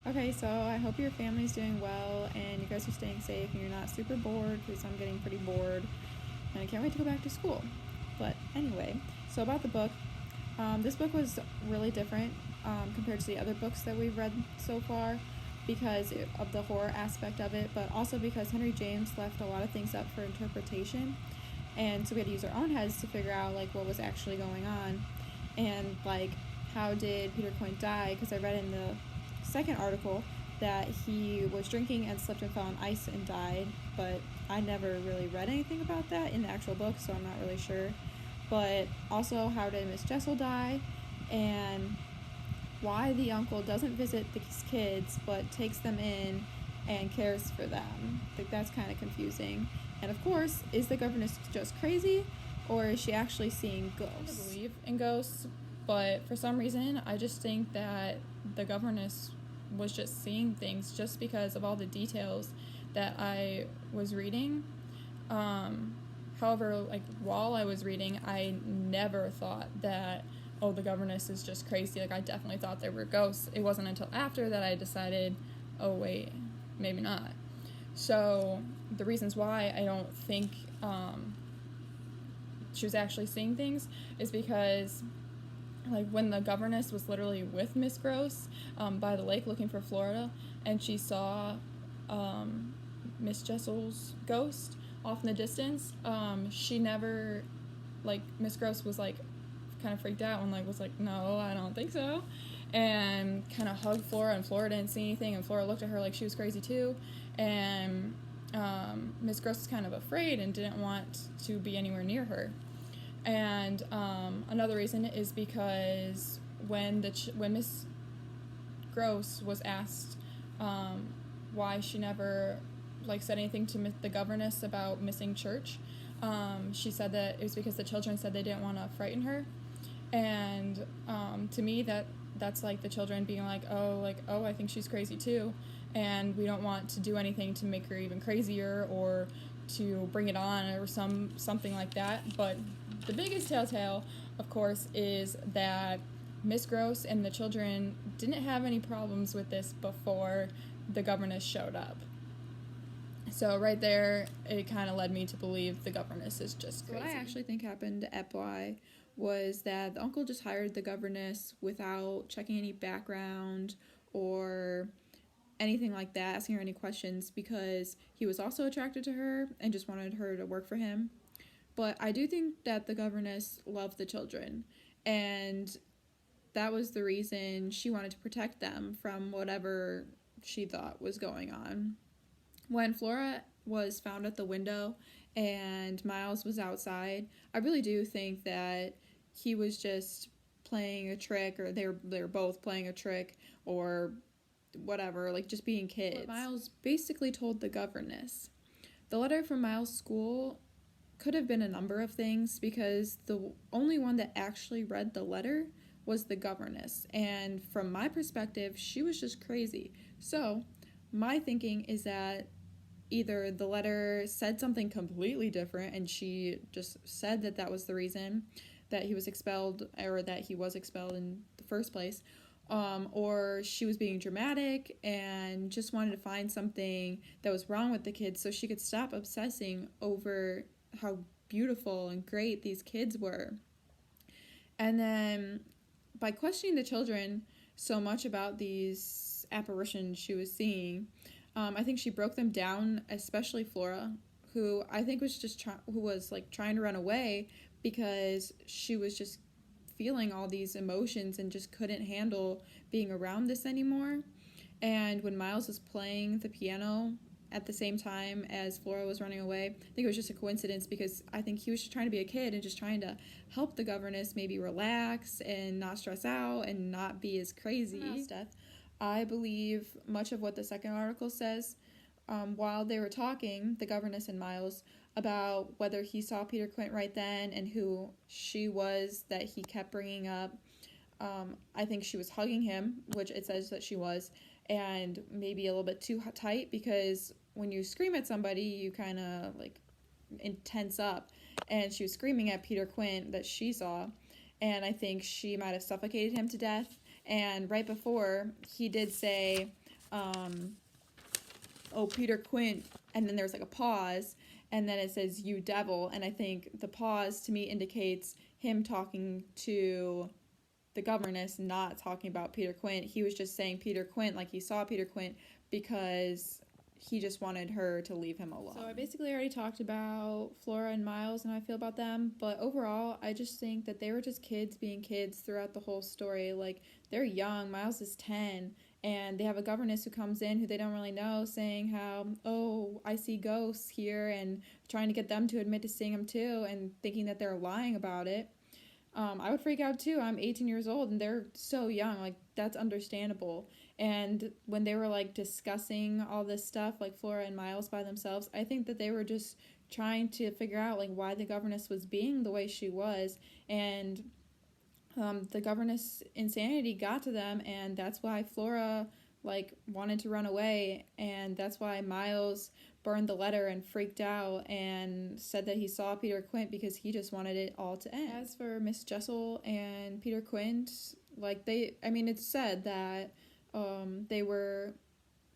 Okay, so I hope your family's doing well and you guys are staying safe and you're not super bored because I'm getting pretty bored and I can't wait to go back to school. But anyway, so about the book, this book was really different compared to the other books that we've read so far because of the horror aspect of it, but also because Henry James left a lot of things up for interpretation. And so we had to use our own heads to figure out like what was actually going on and like how did Peter Quint die, because I read in the second article that he was drinking and slipped and fell on ice and died, but I never really read anything about that in the actual book, so I'm not really sure. But also, how did Miss Jessel die, and why the uncle doesn't visit these kids but takes them in and cares for them. Like, that's kind of confusing. And of course, is the governess just crazy, or is she actually seeing ghosts? I believe in ghosts, but for some reason, I just think that the governess was just seeing things just because of all the details that I was reading. However, like while I was reading, I never thought that, oh, the governess is just crazy. Like, I definitely thought there were ghosts. It wasn't until after that I decided, oh wait, maybe not. So the reasons why I don't think she was actually seeing things is because, like, when the governess was literally with Miss Gross by the lake looking for Florida, and she saw Miss Jessel's ghost off in the distance, she never, like, Miss Gross was like kind of freaked out and like was like, no, I don't think so, and kind of hugged Flora, and Flora didn't see anything, and Flora looked at her like she was crazy too, and Miss Gross was kind of afraid and didn't want to be anywhere near her. And another reason is because when Miss Gross was asked why she never like said anything to the governess about missing church, she said that it was because the children said they didn't want to frighten her. And to me, that's like the children being like, oh, I think she's crazy too, and we don't want to do anything to make her even crazier or to bring it on or something like that. But the biggest telltale, of course, is that Miss Gross and the children didn't have any problems with this before the governess showed up. So right there, it kind of led me to believe the governess is just crazy. What I actually think happened at Bly was that the uncle just hired the governess without checking any background or anything like that, asking her any questions, because he was also attracted to her and just wanted her to work for him. But I do think that the governess loved the children, and that was the reason she wanted to protect them from whatever she thought was going on. When Flora was found at the window and Miles was outside, I really do think that he was just playing a trick, or they were both playing a trick, or whatever, like just being kids. What Miles basically told the governess. The letter from Miles' school could have been a number of things, because the only one that actually read the letter was the governess, and from my perspective, she was just crazy. So my thinking is that either the letter said something completely different and she just said that that was the reason that he was expelled, or that he was expelled in the first place, or she was being dramatic and just wanted to find something that was wrong with the kids so she could stop obsessing over how beautiful and great these kids were. And then by questioning the children so much about these apparitions she was seeing, I think she broke them down, especially Flora, who I think was just who was like trying to run away because she was just feeling all these emotions and just couldn't handle being around this anymore. And when Miles was playing the piano at the same time as Flora was running away, I think it was just a coincidence, because I think he was just trying to be a kid and just trying to help the governess maybe relax and not stress out and not be as crazy. Death. I believe much of what the second article says. While they were talking, the governess and Miles, about whether he saw Peter Quint right then and who she was that he kept bringing up. I think she was hugging him, which it says that she was, and maybe a little bit too tight, because when you scream at somebody, you kind of like tense up. And she was screaming at Peter Quint that she saw, and I think she might have suffocated him to death. And right before, he did say, Peter Quint, and then there's like a pause, and then it says, you devil, and I think the pause to me indicates him talking to the governess, not talking about Peter Quint. He was just saying Peter Quint, like he saw Peter Quint, because he just wanted her to leave him alone. So I basically already talked about Flora and Miles and how I feel about them, but overall, I just think that they were just kids being kids throughout the whole story. Like, they're young. Miles is 10, and they have a governess who comes in who they don't really know, saying how, oh, I see ghosts here, and trying to get them to admit to seeing them too, and thinking that they're lying about it. I would freak out too. I'm 18 years old and they're so young. Like, that's understandable. And when they were like discussing all this stuff, like Flora and Miles by themselves, I think that they were just trying to figure out like why the governess was being the way she was. And the governess insanity got to them, and that's why Flora like wanted to run away, and that's why Miles burned the letter and freaked out and said that he saw Peter Quint because he just wanted it all to end. As for Miss Jessel and Peter Quint, like it's said that they were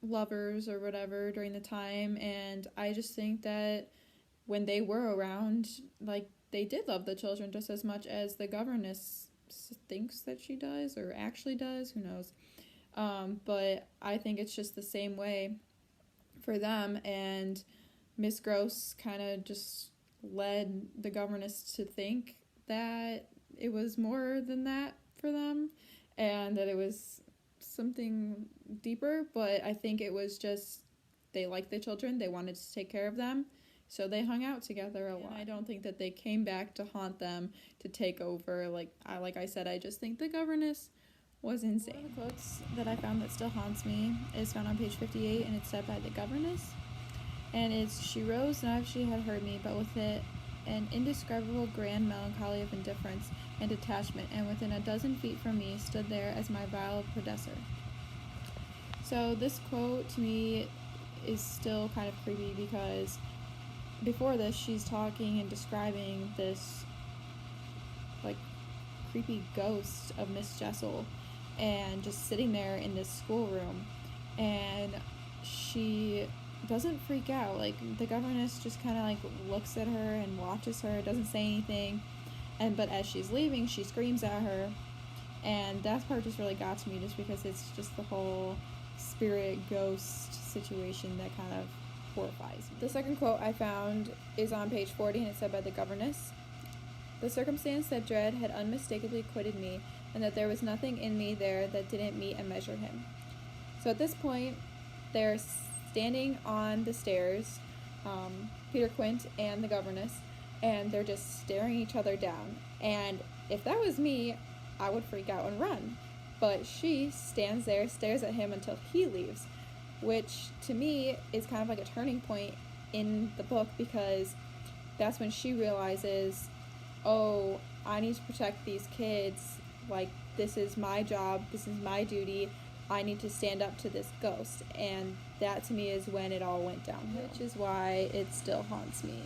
lovers or whatever during the time, and I just think that when they were around, like, they did love the children just as much as the governess thinks that she does or actually does, who knows. But I think it's just the same way for them, and Miss Gross kind of just led the governess to think that it was more than that for them, and that it was something deeper. But I think it was just they liked the children, they wanted to take care of them, so they hung out together a lot. I don't think that they came back to haunt them, to take over. Like I said, I just think the governess was insane. One of the quotes that I found that still haunts me is found on page 58, and it's said by the governess. And it's, she rose not as she had heard me, but with it an indescribable grand melancholy of indifference and detachment, and within a dozen feet from me stood there as my vile predecessor. So this quote to me is still kind of creepy, because before this she's talking and describing this like creepy ghost of Miss Jessel, and just sitting there in this schoolroom, and she doesn't freak out. Like, the governess just kind of like looks at her and watches her, doesn't say anything, but as she's leaving she screams at her, and that part just really got to me, just because it's just the whole spirit ghost situation that kind of horrifies me. The second quote I found is on page 40, and it's said by the governess. The circumstance that dread had unmistakably quitted me, and that there was nothing in me there that didn't meet and measure him. So at this point, they're standing on the stairs, Peter Quint and the governess, and they're just staring each other down. And if that was me, I would freak out and run. But she stands there, stares at him until he leaves, which to me is kind of like a turning point in the book, because that's when she realizes, oh, I need to protect these kids. Like, this is my job, this is my duty, I need to stand up to this ghost. And that to me is when it all went downhill, which is why it still haunts me.